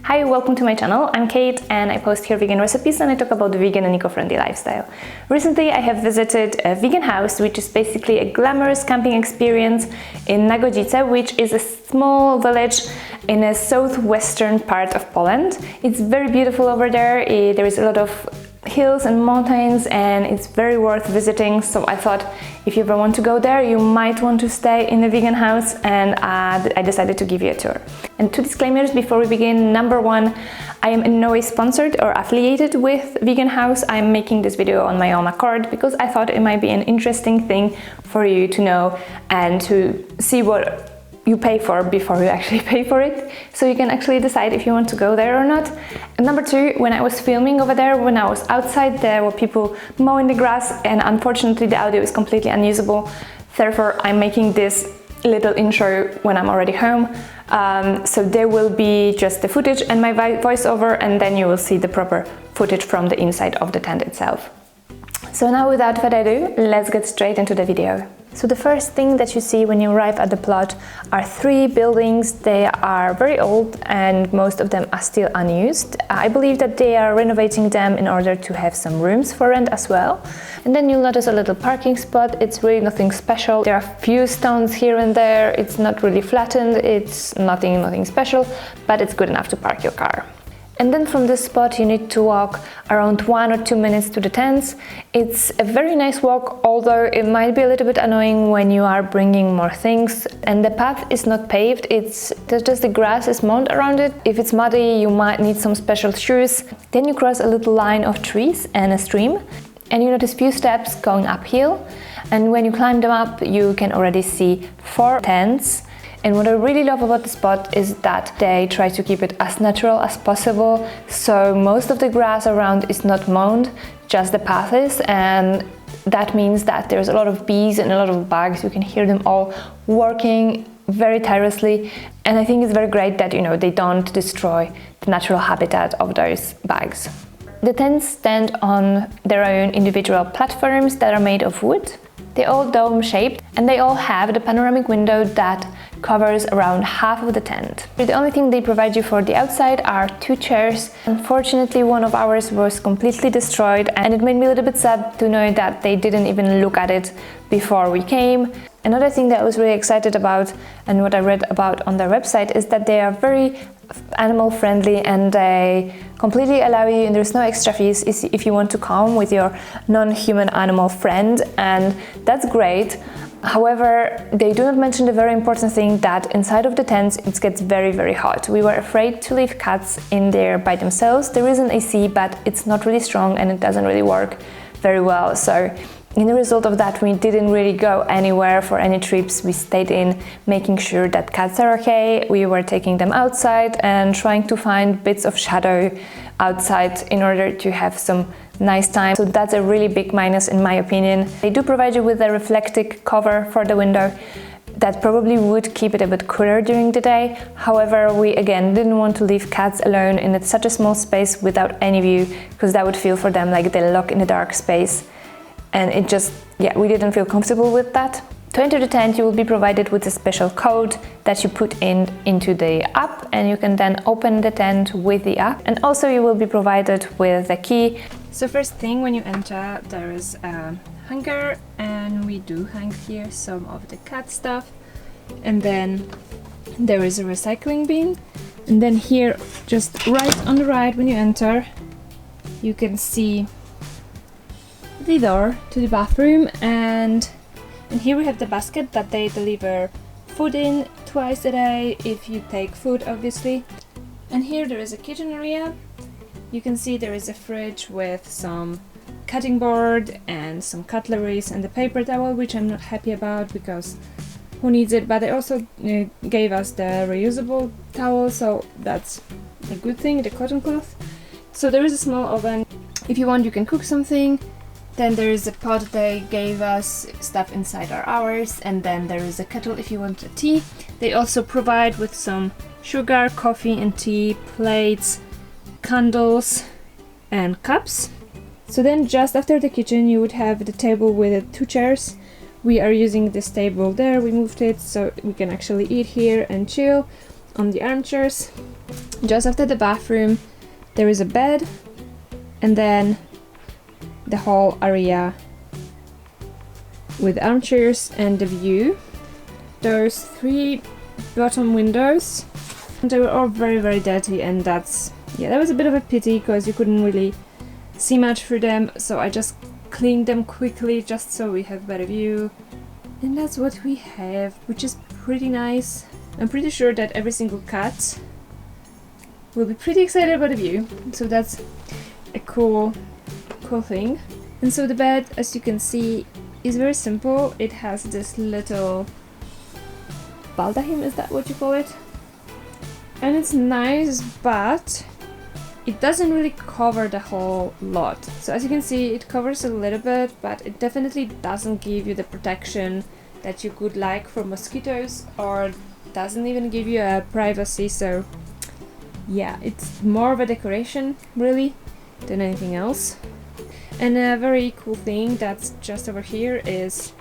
Hi, welcome to my channel. I'm Kate and I post here vegan recipes and I talk about the vegan and eco-friendly lifestyle. Recently I have visited a vegan house, which is basically a glamorous camping experience in Nagodzice, which is a small village in a southwestern part of Poland. It's very beautiful over there. There is a lot of hills and mountains and it's very worth visiting, so I thought if you ever want to go there you might want to stay in a vegan house, and I decided to give you a tour. And two disclaimers before we begin. Number one, I am in no way sponsored or affiliated with Vegan House. I'm making this video on my own accord because I thought it might be an interesting thing for you to know and to see what you pay for before you actually pay for it, so you can actually decide if you want to go there or not. And number two, when I was filming over there, when I was outside, there were people mowing the grass and unfortunately the audio is completely unusable. Therefore, I'm making this little intro when I'm already home. So there will be just the footage and my voiceover, and then you will see the proper footage from the inside of the tent itself. So now without further ado, let's get straight into the video. So the first thing that you see when you arrive at the plot are three buildings. They are very old and most of them are still unused. I believe that they are renovating them in order to have some rooms for rent as well. And then you'll notice a little parking spot. It's really nothing special. There are a few stones here and there. It's not really flattened. It's nothing special, but it's good enough to park your car. And then from this spot you need to walk around 1 or 2 minutes to the tents. It's a very nice walk, although it might be a little bit annoying when you are bringing more things. And the path is not paved, there's just the grass is mown around it. If it's muddy you might need some special shoes. Then you cross a little line of trees and a stream and you notice few steps going uphill, and when you climb them up you can already see 4 tents. And what I really love about the spot is that they try to keep it as natural as possible. So most of the grass around is not mown, just the path is, and that means that there's a lot of bees and a lot of bugs. You can hear them all working very tirelessly, and I think it's very great that they don't destroy the natural habitat of those bugs. The tents stand on their own individual platforms that are made of wood. They're all dome-shaped and they all have the panoramic window that covers around half of the tent. The only thing they provide you for the outside are 2 chairs. Unfortunately, one of ours was completely destroyed and it made me a little bit sad to know that they didn't even look at it before we came. Another thing that I was really excited about and what I read about on their website is that they are very animal friendly and they completely allow you, and there's no extra fees if you want to come with your non-human animal friend, and that's great. However, they do not mention the very important thing that inside of the tents it gets very hot. We were afraid to leave cats in there by themselves. There is an AC, but it's not really strong and it doesn't really work very well. So in the result of that, we didn't really go anywhere for any trips. We stayed in, making sure that cats are okay. We were taking them outside and trying to find bits of shadow outside in order to have some nice time. So that's a really big minus in my opinion. They do provide you with a reflective cover for the window that probably would keep it a bit cooler during the day. However, we again didn't want to leave cats alone in such a small space without any view, because that would feel for them like they're locked in a dark space. And it just, we didn't feel comfortable with that. To enter the tent, you will be provided with a special code that you put into the app, and you can then open the tent with the app. And also you will be provided with a key. So first thing when you enter, there is a hanger, and we do hang here some of the cat stuff. And then there is a recycling bin. And then here, just right on the right when you enter, you can see the door to the bathroom, and here we have the basket that they deliver food in twice a day if you take food, obviously. And here there is a kitchen area. You can see there is a fridge with some cutting board and some cutleries and the paper towel, which I'm not happy about because who needs it, but they also gave us the reusable towel, so that's a good thing, the cotton cloth. So there is a small oven. If you want, you can cook something. Then there is a pot they gave us, stuff inside are ours, and then there is a kettle if you want a tea. They also provide with some sugar, coffee and tea, plates, candles and cups. So then just after the kitchen you would have the table with 2 chairs. We are using this table there, we moved it so we can actually eat here and chill. on the armchairs. Just after the bathroom there is a bed, and then the whole area with armchairs and the view. Those 3 bottom windows, they were all very dirty, and that was a bit of a pity because you couldn't really see much through them, so I just cleaned them quickly just so we have better view. And that's what we have, which is pretty nice. I'm pretty sure that every single cat will be pretty excited about the view, so that's a cool thing. And so the bed, as you can see, is very simple. It has this little baldachin, is that what you call it? And it's nice, but it doesn't really cover the whole lot. So as you can see, it covers a little bit, but it definitely doesn't give you the protection that you could like from mosquitoes, or doesn't even give you a privacy. So yeah, it's more of a decoration really than anything else. And a very cool thing that's just over here is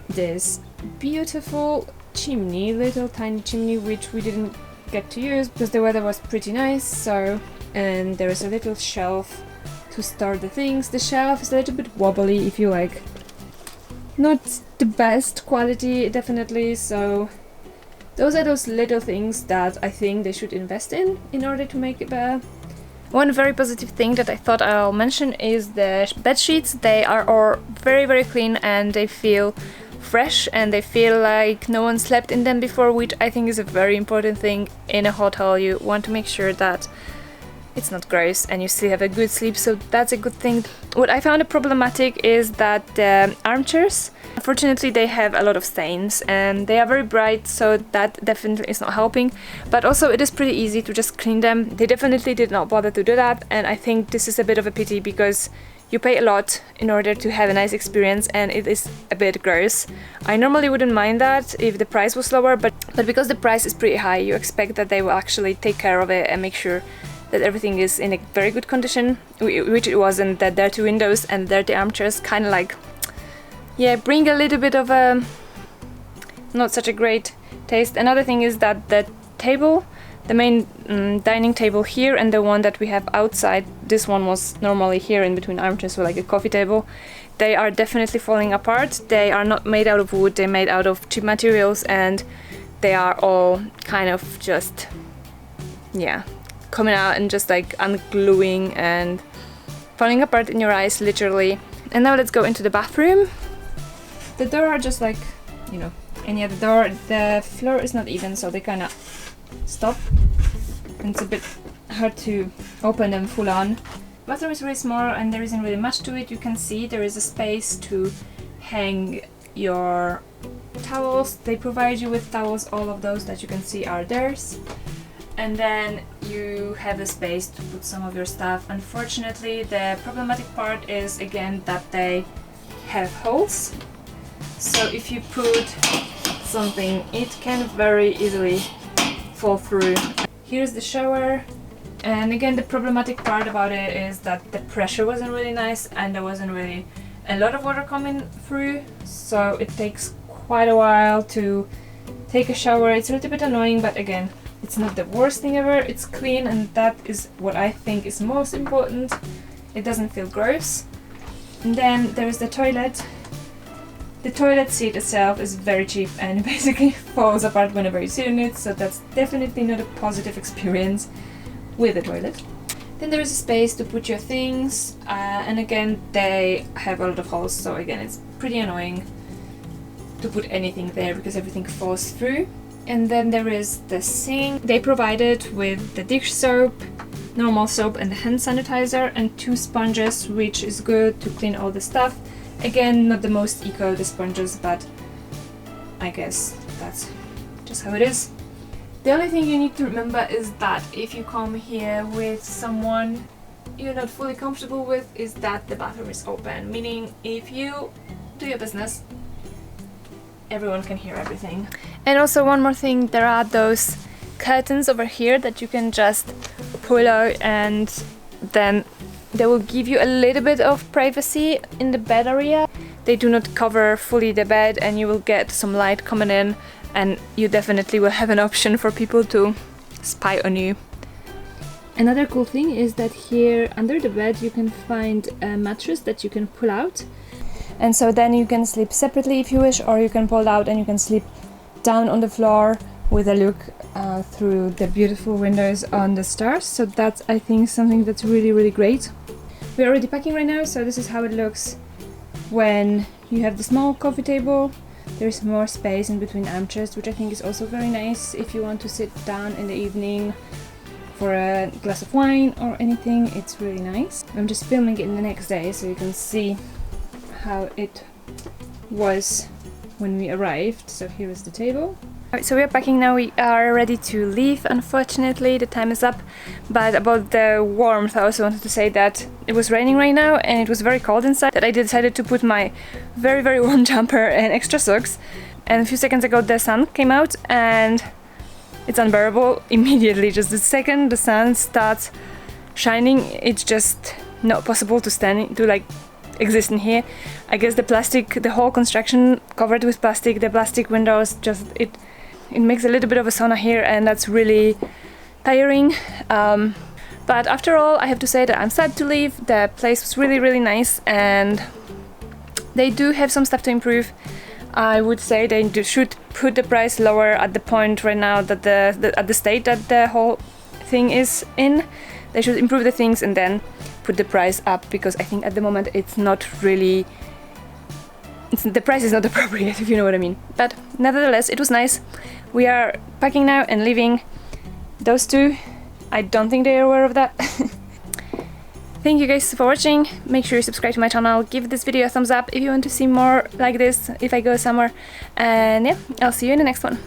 this beautiful chimney, little tiny chimney, which we didn't get to use because the weather was pretty nice. So, and there is a little shelf to store the things. The shelf is a little bit wobbly, if you like. Not the best quality, definitely. So those are those little things that I think they should invest in order to make it better. One very positive thing that I thought I'll mention is the bed sheets. They are all very clean, and they feel fresh, and they feel like no one slept in them before, which I think is a very important thing in a hotel. You want to make sure that it's not gross and you still have a good sleep, so that's a good thing. What I found problematic is that the armchairs, unfortunately, they have a lot of stains and they are very bright, so that definitely is not helping. But also it is pretty easy to just clean them. They definitely did not bother to do that, and I think this is a bit of a pity because you pay a lot in order to have a nice experience, and it is a bit gross. I normally wouldn't mind that if the price was lower, but because the price is pretty high, you expect that they will actually take care of it and make sure that everything is in a very good condition, which it wasn't. The dirty windows and dirty armchairs kind of like, yeah, bring a little bit of a not such a great taste. Another thing is that the table, the main dining table here, and the one that we have outside, this one was normally here in between armchairs, so like a coffee table, they are definitely falling apart. They are not made out of wood, they're made out of cheap materials, and they are all kind of just, yeah, coming out and just like ungluing and falling apart in your eyes, literally. And now let's go into the bathroom. The door are just like, you know, any other door. The floor is not even, so they kind of stop, and it's a bit hard to open them full on. Bathroom is really small and there isn't really much to it. You can see there is a space to hang your towels. They provide you with towels, all of those that you can see are theirs. And then you have the space to put some of your stuff. Unfortunately, the problematic part is again that they have holes. So if you put something, it can very easily fall through. Here's the shower. And again, the problematic part about it is that the pressure wasn't really nice and there wasn't really a lot of water coming through. So it takes quite a while to take a shower. It's a little bit annoying, but again, it's not the worst thing ever. It's clean, and that is what I think is most important. It doesn't feel gross. And then there is the toilet. The toilet seat itself is very cheap and basically falls apart whenever you sit in it, so that's definitely not a positive experience with the toilet. Then there is a space to put your things, and again they have a lot of holes, so again it's pretty annoying to put anything there because everything falls through. And then there is the sink. They provided with the dish soap, normal soap and the hand sanitizer, and 2 sponges, which is good to clean all the stuff. Again, not the most eco, the sponges, but I guess that's just how it is. The only thing you need to remember is that if you come here with someone you're not fully comfortable with, is that the bathroom is open, meaning if you do your business, everyone can hear everything. And also one more thing, there are those curtains over here that you can just pull out, and then they will give you a little bit of privacy in the bed area. They do not cover fully the bed, and you will get some light coming in, and you definitely will have an option for people to spy on you. Another cool thing is that here under the bed you can find a mattress that you can pull out. And so then you can sleep separately if you wish, or you can pull it out and you can sleep down on the floor with a look through the beautiful windows on the stars. So that's, I think, something that's really great. We're already packing right now, so this is how it looks when you have the small coffee table. There's more space in between armchairs, which I think is also very nice if you want to sit down in the evening for a glass of wine or anything. It's really nice. I'm just filming it in the next day so you can see how it was when we arrived. So here is the table. Alright, so we are packing now. We are ready to leave. Unfortunately, the time is up. But about the warmth, I also wanted to say that it was raining right now and it was very cold inside, that I decided to put my very warm jumper and extra socks. And a few seconds ago the sun came out and it's unbearable immediately. Just the second the sun starts shining, it's just not possible to stand, to like exist in here. I guess the plastic, the whole construction covered with plastic, the plastic windows, just it makes a little bit of a sauna here, and that's really tiring. But after all, I have to say that I'm sad to leave. The place was really nice, and they do have some stuff to improve. I would say they should put the price lower at the point right now that at the state that the whole thing is in. They should improve the things and then put the price up, because I think at the moment it's not really, the price is not appropriate, if you know what I mean. But nevertheless, it was nice. We are packing now and leaving. Those two, I don't think they are aware of that. Thank you guys for watching. Make sure you subscribe to my channel, give this video a thumbs up if you want to see more like this if I go somewhere, and yeah, I'll see you in the next one.